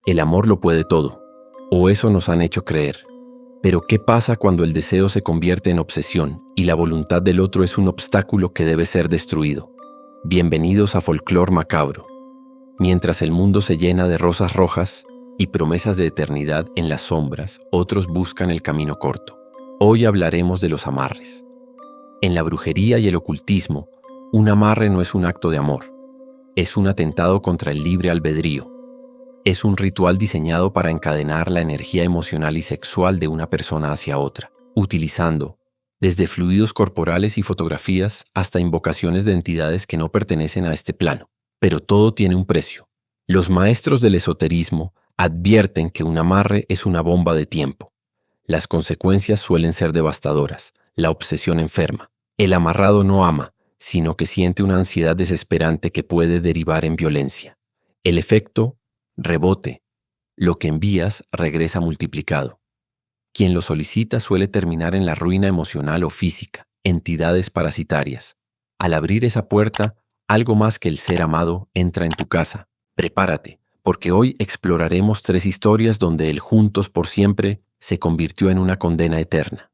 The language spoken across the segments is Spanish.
El amor lo puede todo, o eso nos han hecho creer. Pero ¿qué pasa cuando el deseo se convierte en obsesión y la voluntad del otro es un obstáculo que debe ser destruido? Bienvenidos a Folclor Macabro. Mientras el mundo se llena de rosas rojas y promesas de eternidad en las sombras, otros buscan el camino corto. Hoy hablaremos de los amarres. En la brujería y el ocultismo, un amarre no es un acto de amor. Es un atentado contra el libre albedrío. Es un ritual diseñado para encadenar la energía emocional y sexual de una persona hacia otra, utilizando desde fluidos corporales y fotografías hasta invocaciones de entidades que no pertenecen a este plano. Pero todo tiene un precio. Los maestros del esoterismo advierten que un amarre es una bomba de tiempo. Las consecuencias suelen ser devastadoras. La obsesión enferma. El amarrado no ama, sino que siente una ansiedad desesperante que puede derivar en violencia. El efecto, rebote. Lo que envías regresa multiplicado. Quien lo solicita suele terminar en la ruina emocional o física, entidades parasitarias. Al abrir esa puerta, algo más que el ser amado entra en tu casa. Prepárate, porque hoy exploraremos 3 historias donde el juntos por siempre se convirtió en una condena eterna.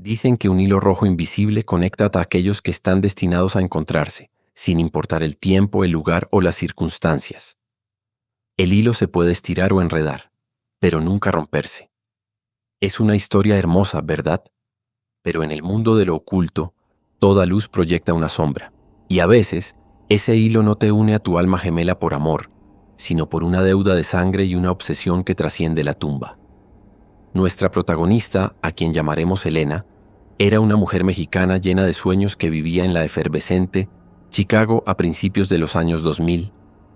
Dicen que un hilo rojo invisible conecta a aquellos que están destinados a encontrarse, sin importar el tiempo, el lugar o las circunstancias. El hilo se puede estirar o enredar, pero nunca romperse. Es una historia hermosa, ¿verdad? Pero en el mundo de lo oculto, toda luz proyecta una sombra. Y a veces, ese hilo no te une a tu alma gemela por amor, sino por una deuda de sangre y una obsesión que trasciende la tumba. Nuestra protagonista, a quien llamaremos Elena, era una mujer mexicana llena de sueños que vivía en la efervescente Chicago a principios de los años 2000.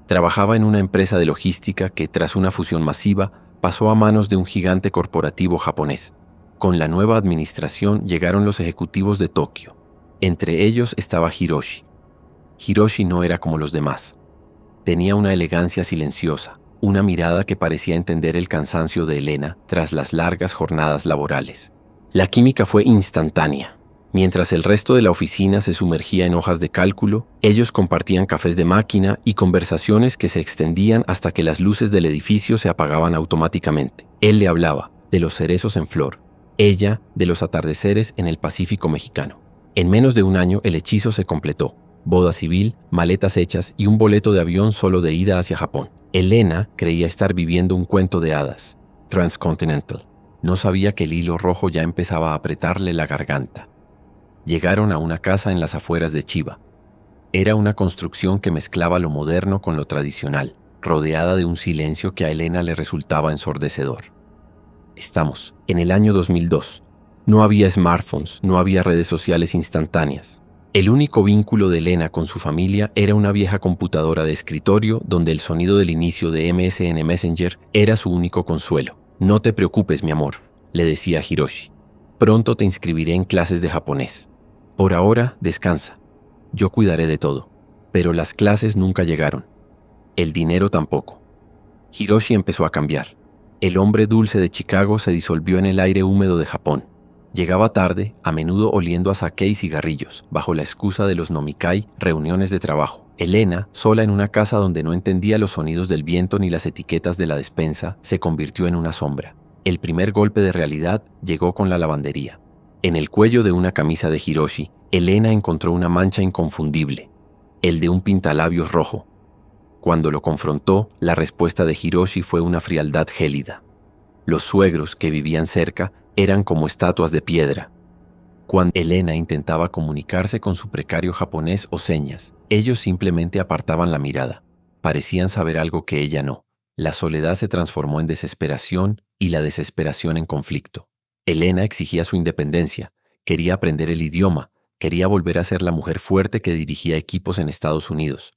Trabajaba en una empresa de logística que, tras una fusión masiva, pasó a manos de un gigante corporativo japonés. Con la nueva administración llegaron los ejecutivos de Tokio. Entre ellos estaba Hiroshi. Hiroshi no era como los demás. Tenía una elegancia silenciosa, una mirada que parecía entender el cansancio de Elena tras las largas jornadas laborales. La química fue instantánea. Mientras el resto de la oficina se sumergía en hojas de cálculo, ellos compartían cafés de máquina y conversaciones que se extendían hasta que las luces del edificio se apagaban automáticamente. Él le hablaba de los cerezos en flor, ella de los atardeceres en el Pacífico mexicano. En menos de un año el hechizo se completó. Boda civil, maletas hechas y un boleto de avión solo de ida hacia Japón. Elena creía estar viviendo un cuento de hadas, Transcontinental. No sabía que el hilo rojo ya empezaba a apretarle la garganta. Llegaron a una casa en las afueras de Chiba. Era una construcción que mezclaba lo moderno con lo tradicional, rodeada de un silencio que a Elena le resultaba ensordecedor. Estamos en el año 2002. No había smartphones, no había redes sociales instantáneas. El único vínculo de Elena con su familia era una vieja computadora de escritorio donde el sonido del inicio de MSN Messenger era su único consuelo. «No te preocupes, mi amor», le decía Hiroshi. «Pronto te inscribiré en clases de japonés. Por ahora, descansa. Yo cuidaré de todo». Pero las clases nunca llegaron. El dinero tampoco. Hiroshi empezó a cambiar. El hombre dulce de Chicago se disolvió en el aire húmedo de Japón. Llegaba tarde, a menudo oliendo a sake y cigarrillos, bajo la excusa de los nomikai, reuniones de trabajo. Elena, sola en una casa donde no entendía los sonidos del viento ni las etiquetas de la despensa, se convirtió en una sombra. El primer golpe de realidad llegó con la lavandería. En el cuello de una camisa de Hiroshi, Elena encontró una mancha inconfundible, el de un pintalabios rojo. Cuando lo confrontó, la respuesta de Hiroshi fue una frialdad gélida. Los suegros que vivían cerca eran como estatuas de piedra. Cuando Elena intentaba comunicarse con su precario japonés o señas, ellos simplemente apartaban la mirada. Parecían saber algo que ella no. La soledad se transformó en desesperación y la desesperación en conflicto. Elena exigía su independencia, quería aprender el idioma, quería volver a ser la mujer fuerte que dirigía equipos en Estados Unidos.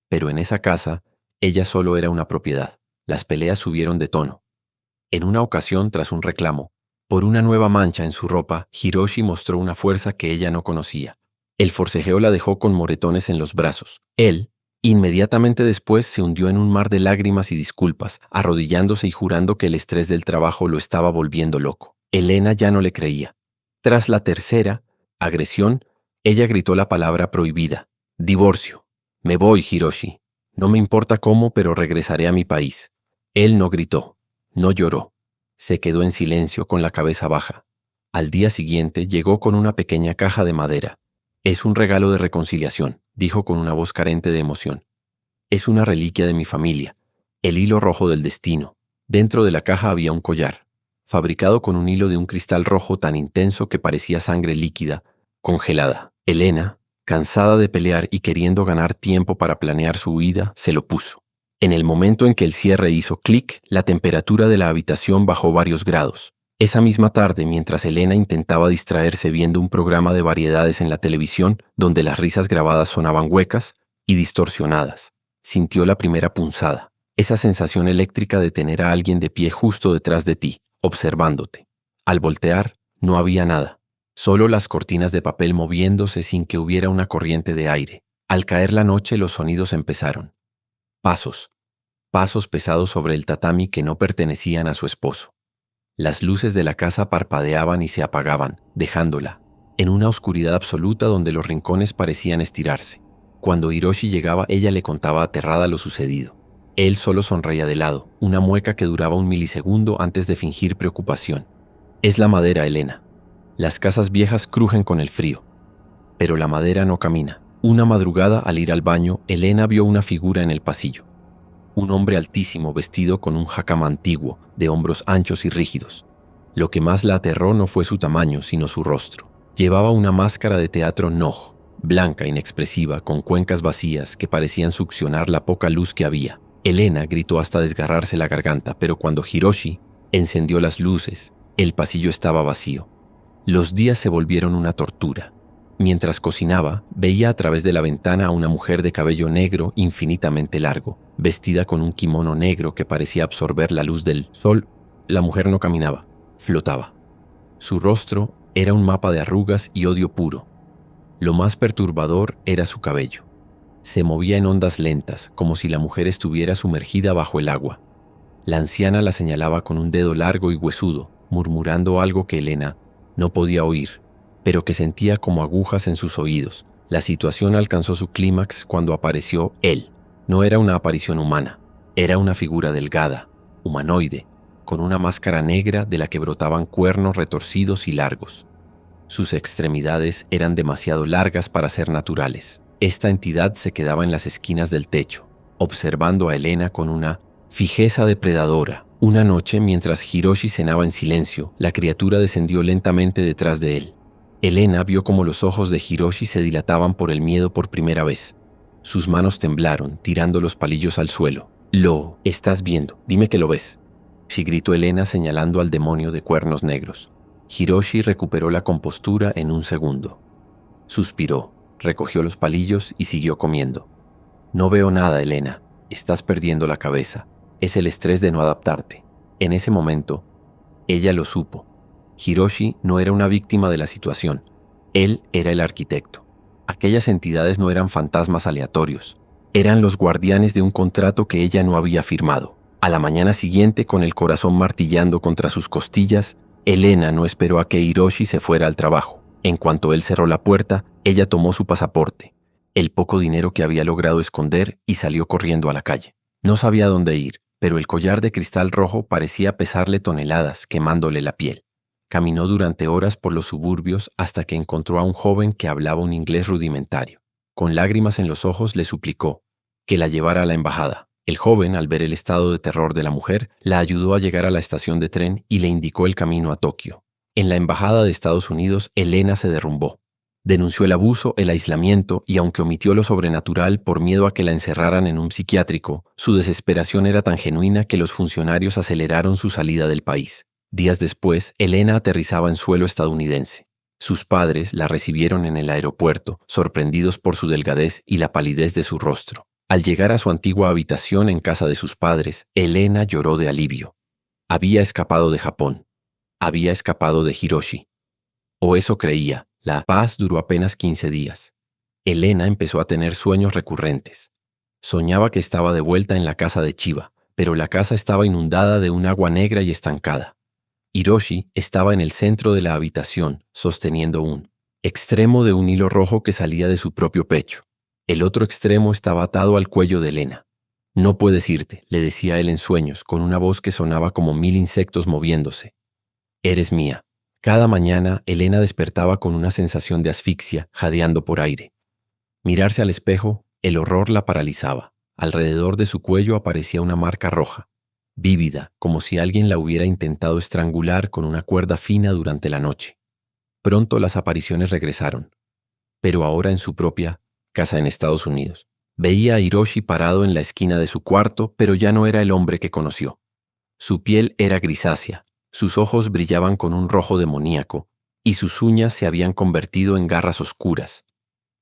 Pero en esa casa, ella solo era una propiedad. Las peleas subieron de tono. En una ocasión, tras un reclamo, por una nueva mancha en su ropa, Hiroshi mostró una fuerza que ella no conocía. El forcejeo la dejó con moretones en los brazos. Él, inmediatamente después, se hundió en un mar de lágrimas y disculpas, arrodillándose y jurando que el estrés del trabajo lo estaba volviendo loco. Elena ya no le creía. Tras la tercera agresión, ella gritó la palabra prohibida: divorcio. Me voy, Hiroshi. No me importa cómo, pero regresaré a mi país. Él no gritó, no lloró. Se quedó en silencio con la cabeza baja. Al día siguiente llegó con una pequeña caja de madera. Es un regalo de reconciliación, dijo con una voz carente de emoción. Es una reliquia de mi familia, el hilo rojo del destino. Dentro de la caja había un collar, fabricado con un hilo de un cristal rojo tan intenso que parecía sangre líquida, congelada. Elena, cansada de pelear y queriendo ganar tiempo para planear su huida, se lo puso. En el momento en que el cierre hizo clic, la temperatura de la habitación bajó varios grados. Esa misma tarde, mientras Elena intentaba distraerse viendo un programa de variedades en la televisión, donde las risas grabadas sonaban huecas y distorsionadas, sintió la primera punzada, esa sensación eléctrica de tener a alguien de pie justo detrás de ti, observándote. Al voltear, no había nada, solo las cortinas de papel moviéndose sin que hubiera una corriente de aire. Al caer la noche, los sonidos empezaron. Pasos, pasos pesados sobre el tatami que no pertenecían a su esposo. Las luces de la casa parpadeaban y se apagaban, dejándola en una oscuridad absoluta donde los rincones parecían estirarse. Cuando Hiroshi llegaba, ella le contaba aterrada lo sucedido. Él solo sonreía de lado, una mueca que duraba un milisegundo antes de fingir preocupación. Es la madera, Elena. Las casas viejas crujen con el frío, pero la madera no camina. Una madrugada, al ir al baño, Elena vio una figura en el pasillo. Un hombre altísimo vestido con un hakama antiguo, de hombros anchos y rígidos. Lo que más la aterró no fue su tamaño, sino su rostro. Llevaba una máscara de teatro Noh, blanca, inexpresiva, con cuencas vacías que parecían succionar la poca luz que había. Elena gritó hasta desgarrarse la garganta, pero cuando Hiroshi encendió las luces, el pasillo estaba vacío. Los días se volvieron una tortura. Mientras cocinaba, veía a través de la ventana a una mujer de cabello negro infinitamente largo, vestida con un kimono negro que parecía absorber la luz del sol. La mujer no caminaba, flotaba. Su rostro era un mapa de arrugas y odio puro. Lo más perturbador era su cabello. Se movía en ondas lentas, como si la mujer estuviera sumergida bajo el agua. La anciana la señalaba con un dedo largo y huesudo, murmurando algo que Elena no podía oír, pero que sentía como agujas en sus oídos. La situación alcanzó su clímax cuando apareció él. No era una aparición humana, era una figura delgada, humanoide, con una máscara negra de la que brotaban cuernos retorcidos y largos. Sus extremidades eran demasiado largas para ser naturales. Esta entidad se quedaba en las esquinas del techo, observando a Elena con una fijeza depredadora. Una noche, mientras Hiroshi cenaba en silencio, la criatura descendió lentamente detrás de él. Elena vio cómo los ojos de Hiroshi se dilataban por el miedo por primera vez. Sus manos temblaron, tirando los palillos al suelo. «Lo estás viendo, dime que lo ves», sí gritó Elena señalando al demonio de cuernos negros. Hiroshi recuperó la compostura en un segundo. Suspiró, recogió los palillos y siguió comiendo. «No veo nada, Elena. Estás perdiendo la cabeza. Es el estrés de no adaptarte». En ese momento, ella lo supo. Hiroshi no era una víctima de la situación. Él era el arquitecto. Aquellas entidades no eran fantasmas aleatorios. Eran los guardianes de un contrato que ella no había firmado. A la mañana siguiente, con el corazón martillando contra sus costillas, Elena no esperó a que Hiroshi se fuera al trabajo. En cuanto él cerró la puerta, ella tomó su pasaporte, el poco dinero que había logrado esconder, y salió corriendo a la calle. No sabía dónde ir, pero el collar de cristal rojo parecía pesarle toneladas, quemándole la piel. Caminó durante horas por los suburbios hasta que encontró a un joven que hablaba un inglés rudimentario. Con lágrimas en los ojos le suplicó que la llevara a la embajada. El joven, al ver el estado de terror de la mujer, la ayudó a llegar a la estación de tren y le indicó el camino a Tokio. En la embajada de Estados Unidos, Elena se derrumbó. Denunció el abuso, el aislamiento y, aunque omitió lo sobrenatural por miedo a que la encerraran en un psiquiátrico, su desesperación era tan genuina que los funcionarios aceleraron su salida del país. Días después, Elena aterrizaba en suelo estadounidense. Sus padres la recibieron en el aeropuerto, sorprendidos por su delgadez y la palidez de su rostro. Al llegar a su antigua habitación en casa de sus padres, Elena lloró de alivio. Había escapado de Japón. Había escapado de Hiroshi. O eso creía. La paz duró apenas 15 días. Elena empezó a tener sueños recurrentes. Soñaba que estaba de vuelta en la casa de Chiba, pero la casa estaba inundada de un agua negra y estancada. Hiroshi estaba en el centro de la habitación, sosteniendo un extremo de un hilo rojo que salía de su propio pecho. El otro extremo estaba atado al cuello de Elena. «No puedes irte», le decía él en sueños, con una voz que sonaba como 1000 insectos moviéndose. «Eres mía». Cada mañana, Elena despertaba con una sensación de asfixia, jadeando por aire. Mirarse al espejo, el horror la paralizaba. Alrededor de su cuello aparecía una marca roja, vívida, como si alguien la hubiera intentado estrangular con una cuerda fina durante la noche. Pronto las apariciones regresaron, pero ahora en su propia casa en Estados Unidos. Veía a Hiroshi parado en la esquina de su cuarto, pero ya no era el hombre que conoció. Su piel era grisácea, sus ojos brillaban con un rojo demoníaco, y sus uñas se habían convertido en garras oscuras.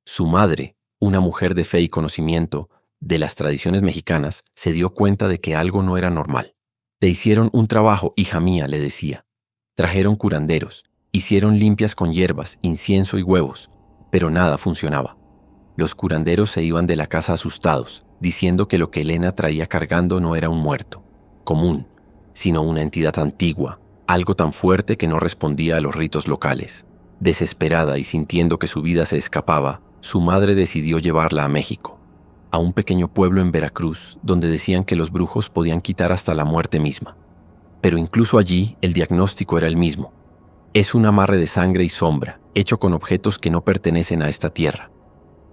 Su madre, una mujer de fe y conocimiento de las tradiciones mexicanas, se dio cuenta de que algo no era normal. «Te hicieron un trabajo, hija mía», le decía. Trajeron curanderos, hicieron limpias con hierbas, incienso y huevos, pero nada funcionaba. Los curanderos se iban de la casa asustados, diciendo que lo que Elena traía cargando no era un muerto común, sino una entidad antigua, algo tan fuerte que no respondía a los ritos locales. Desesperada y sintiendo que su vida se escapaba, su madre decidió llevarla a México, a un pequeño pueblo en Veracruz, donde decían que los brujos podían quitar hasta la muerte misma. Pero incluso allí el diagnóstico era el mismo. Es un amarre de sangre y sombra, hecho con objetos que no pertenecen a esta tierra.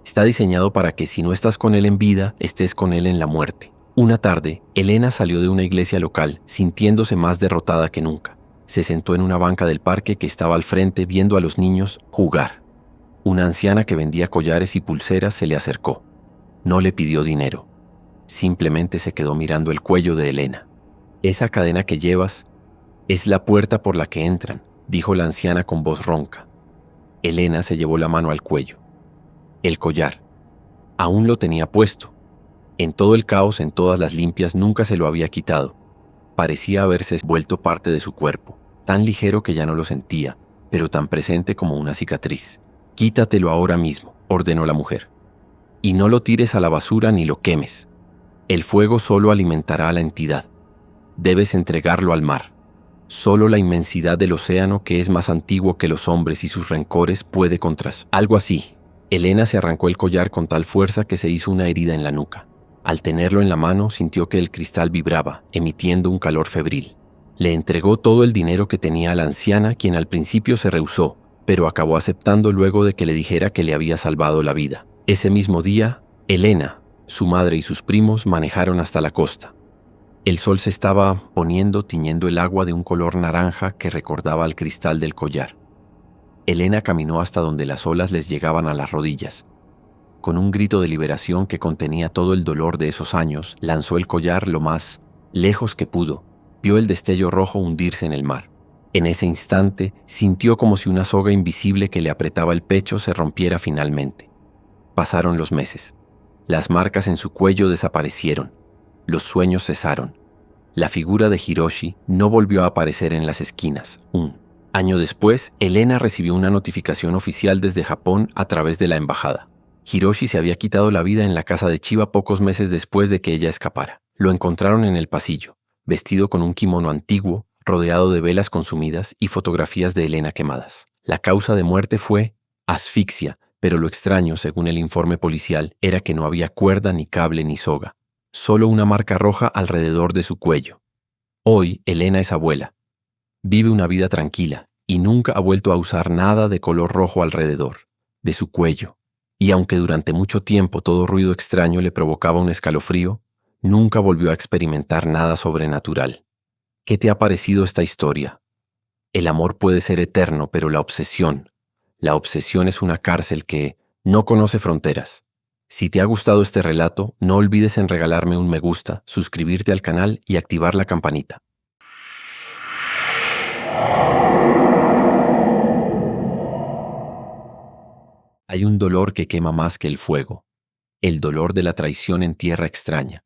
Está diseñado para que si no estás con él en vida, estés con él en la muerte. Una tarde, Elena salió de una iglesia local, sintiéndose más derrotada que nunca. Se sentó en una banca del parque que estaba al frente viendo a los niños jugar. Una anciana que vendía collares y pulseras se le acercó. No le pidió dinero. Simplemente se quedó mirando el cuello de Elena. «Esa cadena que llevas es la puerta por la que entran», dijo la anciana con voz ronca. Elena se llevó la mano al cuello. El collar. Aún lo tenía puesto. En todo el caos, en todas las limpias, nunca se lo había quitado. Parecía haberse vuelto parte de su cuerpo, tan ligero que ya no lo sentía, pero tan presente como una cicatriz. «Quítatelo ahora mismo», ordenó la mujer. «Y no lo tires a la basura ni lo quemes. El fuego solo alimentará a la entidad. Debes entregarlo al mar. Solo la inmensidad del océano, que es más antiguo que los hombres y sus rencores, puede contras». Algo así. Elena se arrancó el collar con tal fuerza que se hizo una herida en la nuca. Al tenerlo en la mano, sintió que el cristal vibraba, emitiendo un calor febril. Le entregó todo el dinero que tenía a la anciana, quien al principio se rehusó, pero acabó aceptando luego de que le dijera que le había salvado la vida. Ese mismo día, Elena, su madre y sus primos manejaron hasta la costa. El sol se estaba poniendo, tiñendo el agua de un color naranja que recordaba al cristal del collar. Elena caminó hasta donde las olas les llegaban a las rodillas. Con un grito de liberación que contenía todo el dolor de esos años, lanzó el collar lo más lejos que pudo. Vio el destello rojo hundirse en el mar. En ese instante, sintió como si una soga invisible que le apretaba el pecho se rompiera finalmente. Pasaron los meses. Las marcas en su cuello desaparecieron. Los sueños cesaron. La figura de Hiroshi no volvió a aparecer en las esquinas. Un año después, Elena recibió una notificación oficial desde Japón a través de la embajada. Hiroshi se había quitado la vida en la casa de Chiba pocos meses después de que ella escapara. Lo encontraron en el pasillo, vestido con un kimono antiguo, rodeado de velas consumidas y fotografías de Elena quemadas. La causa de muerte fue asfixia, pero lo extraño, según el informe policial, era que no había cuerda, ni cable, ni soga. Solo una marca roja alrededor de su cuello. Hoy, Elena es abuela. Vive una vida tranquila y nunca ha vuelto a usar nada de color rojo alrededor de su cuello. Y aunque durante mucho tiempo todo ruido extraño le provocaba un escalofrío, nunca volvió a experimentar nada sobrenatural. ¿Qué te ha parecido esta historia? El amor puede ser eterno, pero la obsesión es una cárcel que no conoce fronteras. Si te ha gustado este relato, no olvides en regalarme un me gusta, suscribirte al canal y activar la campanita. Hay un dolor que quema más que el fuego, el dolor de la traición en tierra extraña,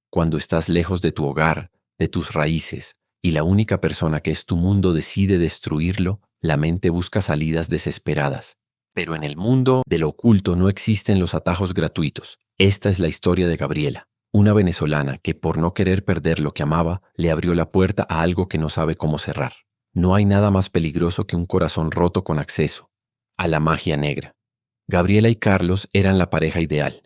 cuando estás lejos de tu hogar, de tus raíces, y la única persona que es tu mundo decide destruirlo, la mente busca salidas desesperadas. Pero en el mundo del oculto no existen los atajos gratuitos. Esta es la historia de Gabriela, una venezolana que por no querer perder lo que amaba, le abrió la puerta a algo que no sabe cómo cerrar. No hay nada más peligroso que un corazón roto con acceso a la magia negra. Gabriela y Carlos eran la pareja ideal.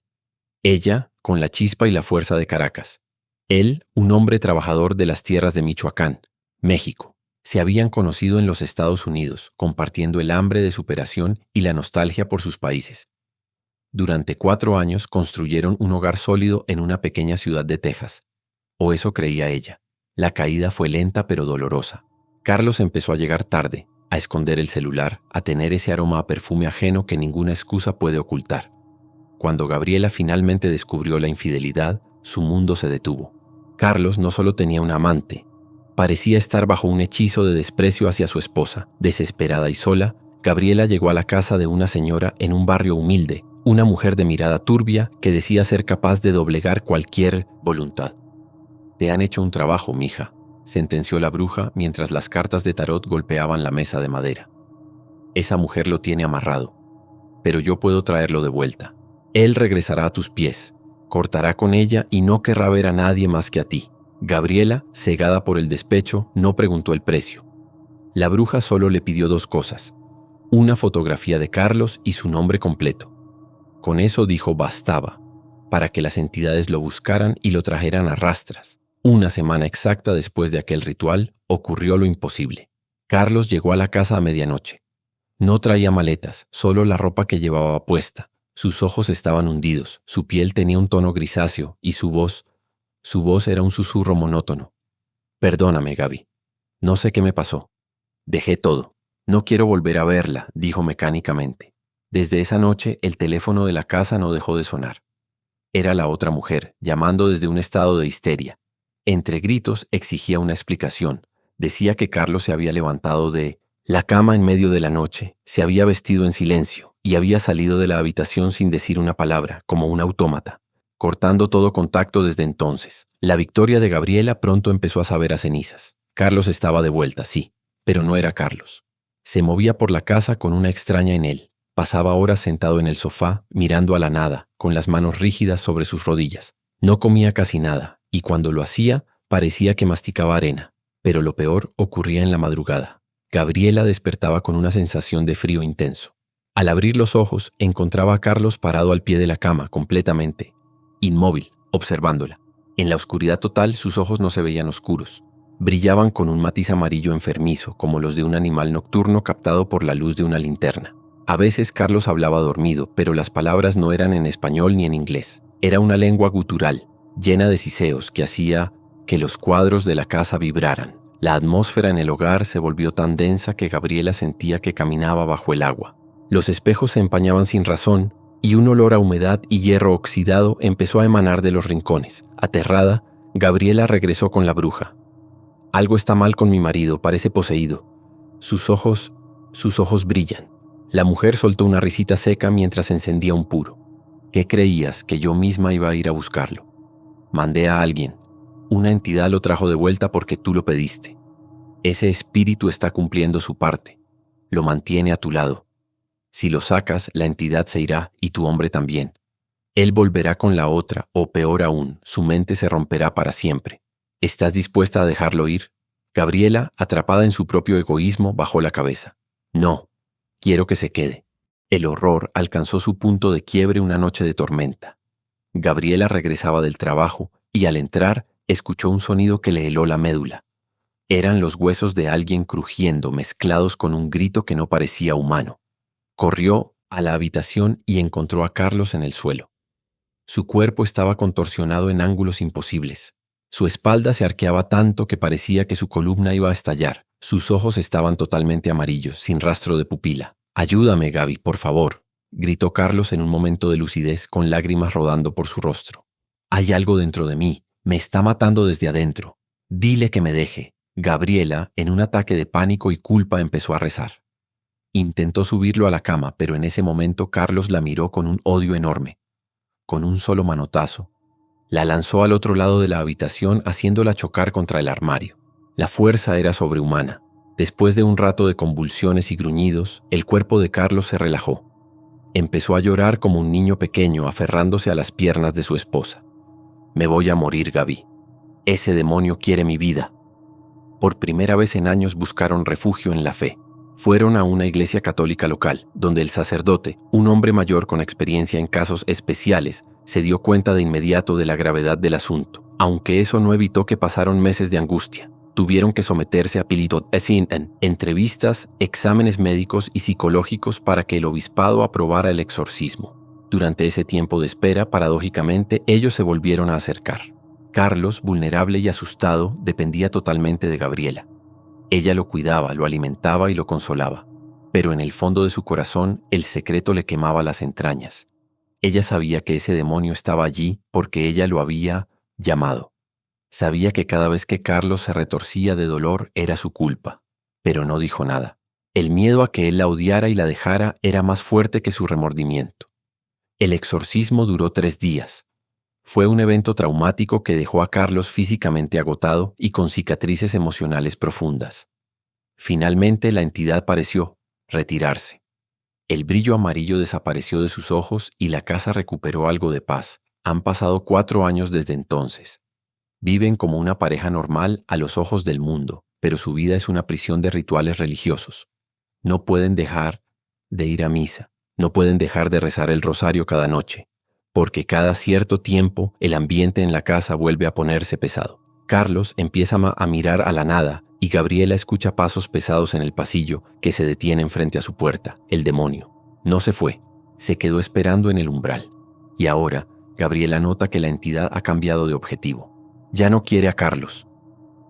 Ella, con la chispa y la fuerza de Caracas. Él, un hombre trabajador de las tierras de Michoacán, México. Se habían conocido en los Estados Unidos, compartiendo el hambre de superación y la nostalgia por sus países. Durante 4 años construyeron un hogar sólido en una pequeña ciudad de Texas. O eso creía ella. La caída fue lenta pero dolorosa. Carlos empezó a llegar tarde, a esconder el celular, a tener ese aroma a perfume ajeno que ninguna excusa puede ocultar. Cuando Gabriela finalmente descubrió la infidelidad, su mundo se detuvo. Carlos no solo tenía una amante, parecía estar bajo un hechizo de desprecio hacia su esposa. Desesperada y sola, Gabriela llegó a la casa de una señora en un barrio humilde, una mujer de mirada turbia que decía ser capaz de doblegar cualquier voluntad. «Te han hecho un trabajo, mija», sentenció la bruja mientras las cartas de tarot golpeaban la mesa de madera. «Esa mujer lo tiene amarrado, pero yo puedo traerlo de vuelta. Él regresará a tus pies, cortará con ella y no querrá ver a nadie más que a ti». Gabriela, cegada por el despecho, no preguntó el precio. La bruja solo le pidió 2 cosas: una fotografía de Carlos y su nombre completo. Con eso dijo bastaba, para que las entidades lo buscaran y lo trajeran a rastras. Una semana exacta después de aquel ritual, ocurrió lo imposible. Carlos llegó a la casa a medianoche. No traía maletas, solo la ropa que llevaba puesta. Sus ojos estaban hundidos, su piel tenía un tono grisáceo y su voz era un susurro monótono. «Perdóname, Gaby. No sé qué me pasó. Dejé todo. No quiero volver a verla», dijo mecánicamente. Desde esa noche, el teléfono de la casa no dejó de sonar. Era la otra mujer, llamando desde un estado de histeria. Entre gritos exigía una explicación. Decía que Carlos se había levantado de la cama en medio de la noche, se había vestido en silencio y había salido de la habitación sin decir una palabra, como un autómata, cortando todo contacto desde entonces. La victoria de Gabriela pronto empezó a saber a cenizas. Carlos estaba de vuelta, sí, pero no era Carlos. Se movía por la casa con una extraña en él. Pasaba horas sentado en el sofá, mirando a la nada, con las manos rígidas sobre sus rodillas. No comía casi nada, y cuando lo hacía, parecía que masticaba arena. Pero lo peor ocurría en la madrugada. Gabriela despertaba con una sensación de frío intenso. Al abrir los ojos, encontraba a Carlos parado al pie de la cama, completamente inmóvil, observándola. En la oscuridad total, sus ojos no se veían oscuros. Brillaban con un matiz amarillo enfermizo, como los de un animal nocturno captado por la luz de una linterna. A veces Carlos hablaba dormido, pero las palabras no eran en español ni en inglés. Era una lengua gutural, llena de siseos que hacía que los cuadros de la casa vibraran. La atmósfera en el hogar se volvió tan densa que Gabriela sentía que caminaba bajo el agua. Los espejos se empañaban sin razón y un olor a humedad y hierro oxidado empezó a emanar de los rincones. Aterrada, Gabriela regresó con la bruja. «Algo está mal con mi marido, parece poseído. Sus ojos brillan». La mujer soltó una risita seca mientras encendía un puro. «¿Qué creías, que yo misma iba a ir a buscarlo? Mandé a alguien. Una entidad lo trajo de vuelta porque tú lo pediste. Ese espíritu está cumpliendo su parte. Lo mantiene a tu lado. Si lo sacas, la entidad se irá y tu hombre también. Él volverá con la otra, o peor aún, su mente se romperá para siempre. ¿Estás dispuesta a dejarlo ir?» Gabriela, atrapada en su propio egoísmo, bajó la cabeza. «No, quiero que se quede». El horror alcanzó su punto de quiebre una noche de tormenta. Gabriela regresaba del trabajo y al entrar escuchó un sonido que le heló la médula. Eran los huesos de alguien crujiendo mezclados con un grito que no parecía humano. Corrió a la habitación y encontró a Carlos en el suelo. Su cuerpo estaba contorsionado en ángulos imposibles. Su espalda se arqueaba tanto que parecía que su columna iba a estallar. Sus ojos estaban totalmente amarillos, sin rastro de pupila. «Ayúdame, Gaby, por favor», gritó Carlos en un momento de lucidez, con lágrimas rodando por su rostro. «Hay algo dentro de mí. Me está matando desde adentro. Dile que me deje». Gabriela, en un ataque de pánico y culpa, empezó a rezar. Intentó subirlo a la cama, pero en ese momento Carlos la miró con un odio enorme. Con un solo manotazo, la lanzó al otro lado de la habitación, haciéndola chocar contra el armario. La fuerza era sobrehumana. Después de un rato de convulsiones y gruñidos, el cuerpo de Carlos se relajó. Empezó a llorar como un niño pequeño, aferrándose a las piernas de su esposa. «Me voy a morir, Gaby. Ese demonio quiere mi vida». Por primera vez en años buscaron refugio en la fe. Fueron a una iglesia católica local, donde el sacerdote, un hombre mayor con experiencia en casos especiales, se dio cuenta de inmediato de la gravedad del asunto. Aunque eso no evitó que pasaron meses de angustia. Tuvieron que someterse a entrevistas, exámenes médicos y psicológicos para que el obispado aprobara el exorcismo. Durante ese tiempo de espera, paradójicamente, ellos se volvieron a acercar. Carlos, vulnerable y asustado, dependía totalmente de Gabriela. Ella lo cuidaba, lo alimentaba y lo consolaba. Pero en el fondo de su corazón, el secreto le quemaba las entrañas. Ella sabía que ese demonio estaba allí porque ella lo había llamado. Sabía que cada vez que Carlos se retorcía de dolor era su culpa, pero no dijo nada. El miedo a que él la odiara y la dejara era más fuerte que su remordimiento. El exorcismo duró 3 días. Fue un evento traumático que dejó a Carlos físicamente agotado y con cicatrices emocionales profundas. Finalmente la entidad pareció retirarse. El brillo amarillo desapareció de sus ojos y la casa recuperó algo de paz. Han pasado 4 años desde entonces. Viven como una pareja normal a los ojos del mundo, pero su vida es una prisión de rituales religiosos. No pueden dejar de ir a misa, no pueden dejar de rezar el rosario cada noche, porque cada cierto tiempo el ambiente en la casa vuelve a ponerse pesado. Carlos empieza a mirar a la nada y Gabriela escucha pasos pesados en el pasillo que se detienen frente a su puerta. El demonio no se fue, se quedó esperando en el umbral. Y ahora, Gabriela nota que la entidad ha cambiado de objetivo. Ya no quiere a Carlos.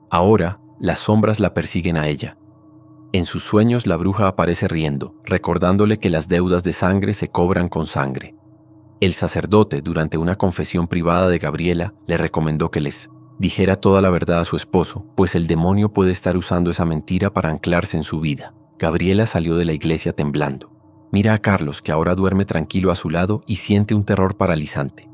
Ahora, las sombras la persiguen a ella. En sus sueños la bruja aparece riendo, recordándole que las deudas de sangre se cobran con sangre. El sacerdote, durante una confesión privada de Gabriela, le recomendó que les dijera toda la verdad a su esposo, pues el demonio puede estar usando esa mentira para anclarse en su vida. Gabriela salió de la iglesia temblando. Mira a Carlos, que ahora duerme tranquilo a su lado y siente un terror paralizante.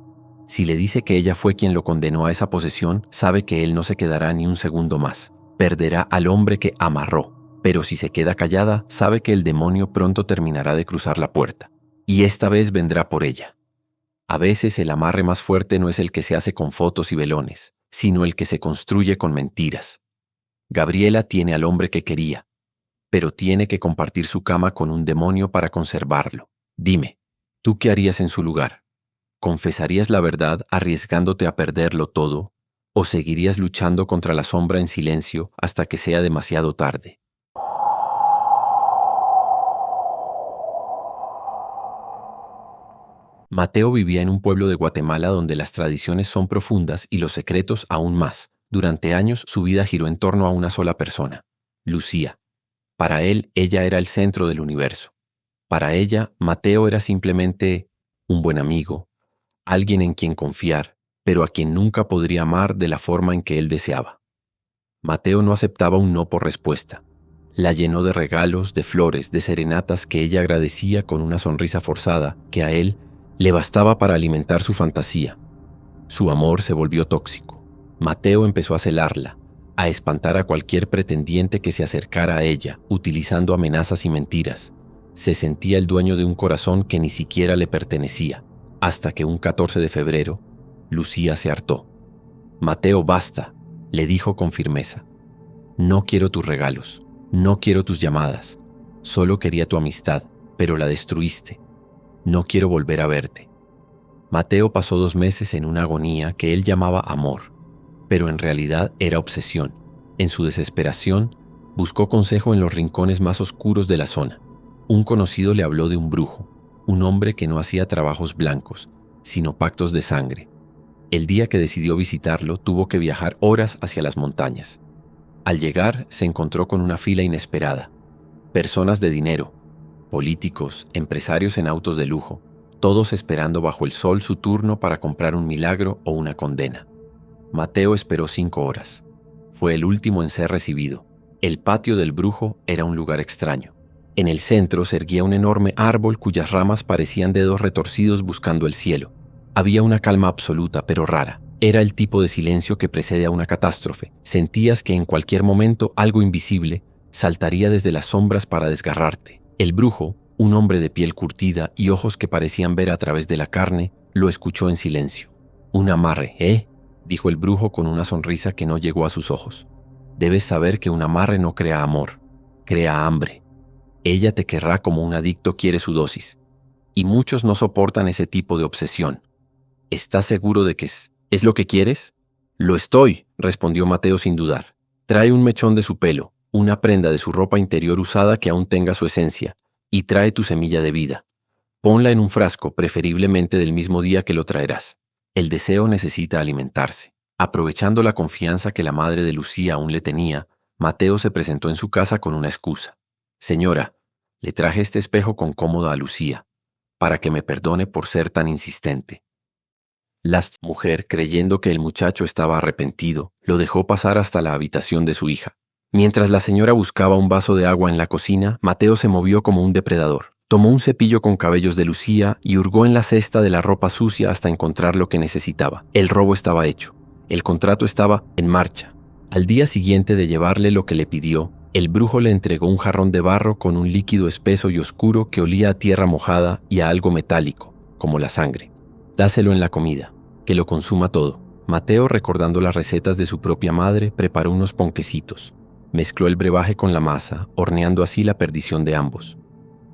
Si le dice que ella fue quien lo condenó a esa posesión, sabe que él no se quedará ni un segundo más. Perderá al hombre que amarró. Pero si se queda callada, sabe que el demonio pronto terminará de cruzar la puerta. Y esta vez vendrá por ella. A veces el amarre más fuerte no es el que se hace con fotos y velones, sino el que se construye con mentiras. Gabriela tiene al hombre que quería, pero tiene que compartir su cama con un demonio para conservarlo. Dime, ¿tú qué harías en su lugar? ¿Confesarías la verdad arriesgándote a perderlo todo? ¿O seguirías luchando contra la sombra en silencio hasta que sea demasiado tarde? Mateo vivía en un pueblo de Guatemala donde las tradiciones son profundas y los secretos aún más. Durante años su vida giró en torno a una sola persona, Lucía. Para él, ella era el centro del universo. Para ella, Mateo era simplemente un buen amigo, alguien en quien confiar, pero a quien nunca podría amar de la forma en que él deseaba. Mateo no aceptaba un no por respuesta. La llenó de regalos, de flores, de serenatas que ella agradecía con una sonrisa forzada que a él le bastaba para alimentar su fantasía. Su amor se volvió tóxico. Mateo empezó a celarla, a espantar a cualquier pretendiente que se acercara a ella, utilizando amenazas y mentiras. Se sentía el dueño de un corazón que ni siquiera le pertenecía, hasta que un 14 de febrero, Lucía se hartó. Mateo, basta, le dijo con firmeza. No quiero tus regalos, no quiero tus llamadas, solo quería tu amistad, pero la destruiste. No quiero volver a verte. Mateo pasó 2 meses en una agonía que él llamaba amor, pero en realidad era obsesión. En su desesperación, buscó consejo en los rincones más oscuros de la zona. Un conocido le habló de un brujo, un hombre que no hacía trabajos blancos, sino pactos de sangre. El día que decidió visitarlo, tuvo que viajar horas hacia las montañas. Al llegar, se encontró con una fila inesperada. Personas de dinero, políticos, empresarios en autos de lujo, todos esperando bajo el sol su turno para comprar un milagro o una condena. Mateo esperó 5 horas. Fue el último en ser recibido. El patio del brujo era un lugar extraño. En el centro se erguía un enorme árbol cuyas ramas parecían dedos retorcidos buscando el cielo. Había una calma absoluta, pero rara. Era el tipo de silencio que precede a una catástrofe. Sentías que en cualquier momento algo invisible saltaría desde las sombras para desgarrarte. El brujo, un hombre de piel curtida y ojos que parecían ver a través de la carne, lo escuchó en silencio. «Un amarre, ¿eh?», dijo el brujo con una sonrisa que no llegó a sus ojos. Debes saber que un amarre no crea amor, crea hambre. Ella te querrá como un adicto quiere su dosis. Y muchos no soportan ese tipo de obsesión. ¿Estás seguro de que es lo que quieres? Lo estoy, respondió Mateo sin dudar. Trae un mechón de su pelo, una prenda de su ropa interior usada que aún tenga su esencia, y trae tu semilla de vida. Ponla en un frasco, preferiblemente del mismo día que lo traerás. El deseo necesita alimentarse. Aprovechando la confianza que la madre de Lucía aún le tenía, Mateo se presentó en su casa con una excusa. Señora, le traje este espejo con cómoda a Lucía, para que me perdone por ser tan insistente. La mujer, creyendo que el muchacho estaba arrepentido, lo dejó pasar hasta la habitación de su hija. Mientras la señora buscaba un vaso de agua en la cocina, Mateo se movió como un depredador. Tomó un cepillo con cabellos de Lucía y hurgó en la cesta de la ropa sucia hasta encontrar lo que necesitaba. El robo estaba hecho. El contrato estaba en marcha. Al día siguiente de llevarle lo que le pidió, el brujo le entregó un jarrón de barro con un líquido espeso y oscuro que olía a tierra mojada y a algo metálico, como la sangre. Dáselo en la comida, que lo consuma todo. Mateo, recordando las recetas de su propia madre, preparó unos ponquecitos. Mezcló el brebaje con la masa, horneando así la perdición de ambos.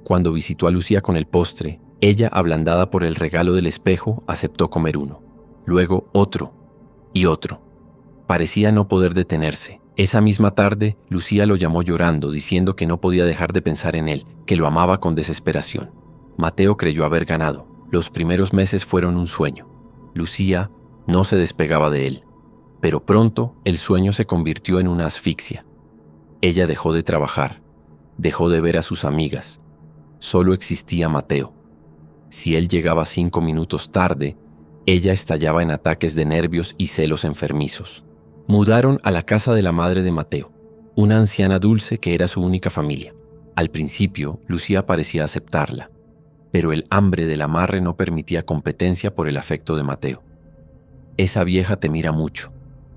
Cuando visitó a Lucía con el postre, ella, ablandada por el regalo del espejo, aceptó comer uno. Luego otro y otro. Parecía no poder detenerse. Esa misma tarde, Lucía lo llamó llorando, diciendo que no podía dejar de pensar en él, que lo amaba con desesperación. Mateo creyó haber ganado. Los primeros meses fueron un sueño. Lucía no se despegaba de él. Pero pronto el sueño se convirtió en una asfixia. Ella dejó de trabajar, dejó de ver a sus amigas. Solo existía Mateo. Si él llegaba 5 minutos tarde, ella estallaba en ataques de nervios y celos enfermizos. Mudaron a la casa de la madre de Mateo, una anciana dulce que era su única familia. Al principio, Lucía parecía aceptarla, pero el hambre del amarre no permitía competencia por el afecto de Mateo. «Esa vieja te mira mucho»,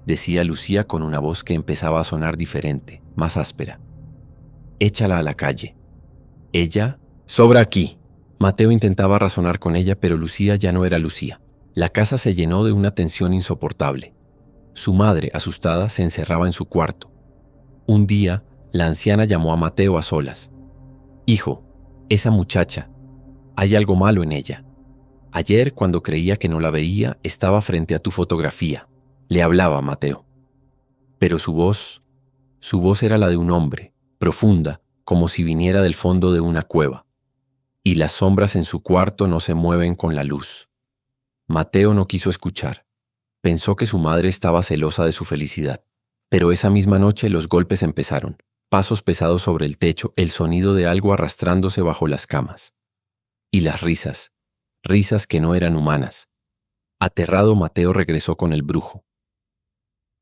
decía Lucía con una voz que empezaba a sonar diferente, más áspera. «Échala a la calle». Ella, «Sobra aquí». Mateo intentaba razonar con ella, pero Lucía ya no era Lucía. La casa se llenó de una tensión insoportable. Su madre, asustada, se encerraba en su cuarto. Un día, la anciana llamó a Mateo a solas. «Hijo, esa muchacha, hay algo malo en ella. Ayer, cuando creía que no la veía, estaba frente a tu fotografía». Le hablaba Mateo. Pero su voz era la de un hombre, profunda, como si viniera del fondo de una cueva. Y las sombras en su cuarto no se mueven con la luz. Mateo no quiso escuchar. Pensó que su madre estaba celosa de su felicidad. Pero esa misma noche los golpes empezaron. Pasos pesados sobre el techo, el sonido de algo arrastrándose bajo las camas. Y las risas. Risas que no eran humanas. Aterrado, Mateo regresó con el brujo.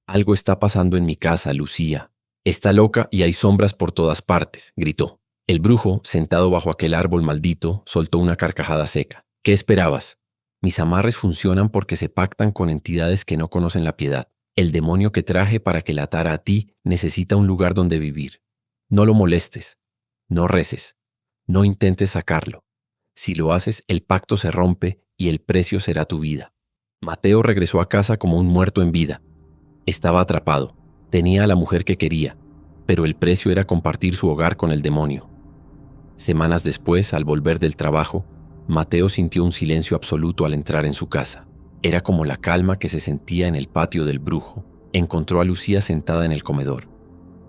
«Algo está pasando en mi casa, Lucía. Está loca y hay sombras por todas partes», gritó. El brujo, sentado bajo aquel árbol maldito, soltó una carcajada seca. «¿Qué esperabas? Mis amarres funcionan porque se pactan con entidades que no conocen la piedad. El demonio que traje para que la atara a ti necesita un lugar donde vivir. No lo molestes. No reces. No intentes sacarlo. Si lo haces, el pacto se rompe y el precio será tu vida». Mateo regresó a casa como un muerto en vida. Estaba atrapado. Tenía a la mujer que quería, pero el precio era compartir su hogar con el demonio. Semanas después, al volver del trabajo, Mateo sintió un silencio absoluto al entrar en su casa. Era como la calma que se sentía en el patio del brujo. Encontró a Lucía sentada en el comedor.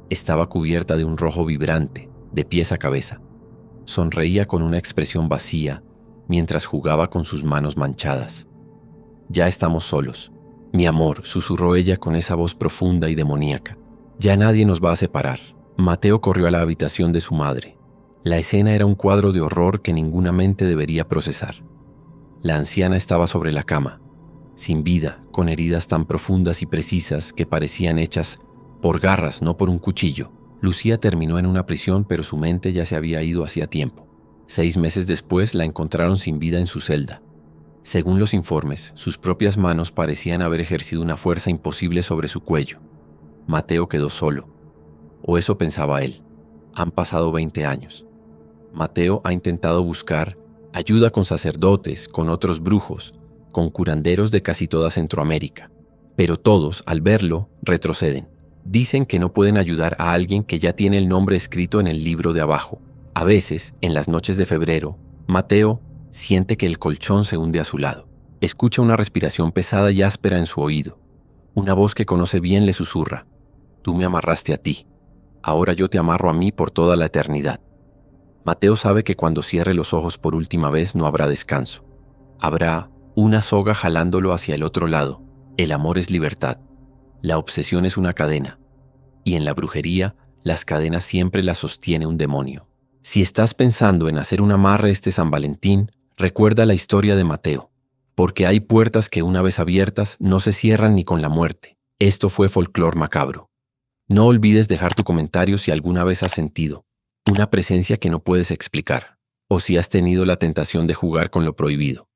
Estaba cubierta de un rojo vibrante, de pies a cabeza. Sonreía con una expresión vacía mientras jugaba con sus manos manchadas. «Ya estamos solos. Mi amor», susurró ella con esa voz profunda y demoníaca. «Ya nadie nos va a separar». Mateo corrió a la habitación de su madre. La escena era un cuadro de horror que ninguna mente debería procesar. La anciana estaba sobre la cama, sin vida, con heridas tan profundas y precisas que parecían hechas por garras, no por un cuchillo. Lucía terminó en una prisión, pero su mente ya se había ido hacía tiempo. 6 meses después la encontraron sin vida en su celda. Según los informes, sus propias manos parecían haber ejercido una fuerza imposible sobre su cuello. Mateo quedó solo, o eso pensaba él. Han pasado 20 años. Mateo ha intentado buscar ayuda con sacerdotes, con otros brujos, con curanderos de casi toda Centroamérica, pero todos, al verlo, retroceden. Dicen que no pueden ayudar a alguien que ya tiene el nombre escrito en el libro de abajo. A veces, en las noches de febrero, Mateo siente que el colchón se hunde a su lado. Escucha una respiración pesada y áspera en su oído. Una voz que conoce bien le susurra: «Tú me amarraste a ti. Ahora yo te amarro a mí por toda la eternidad». Mateo sabe que cuando cierre los ojos por última vez no habrá descanso. Habrá una soga jalándolo hacia el otro lado. El amor es libertad. La obsesión es una cadena. Y en la brujería, las cadenas siempre las sostiene un demonio. Si estás pensando en hacer un amarre este San Valentín, recuerda la historia de Mateo. Porque hay puertas que una vez abiertas no se cierran ni con la muerte. Esto fue Folclor Macabro. No olvides dejar tu comentario si alguna vez has sentido una presencia que no puedes explicar, o si has tenido la tentación de jugar con lo prohibido.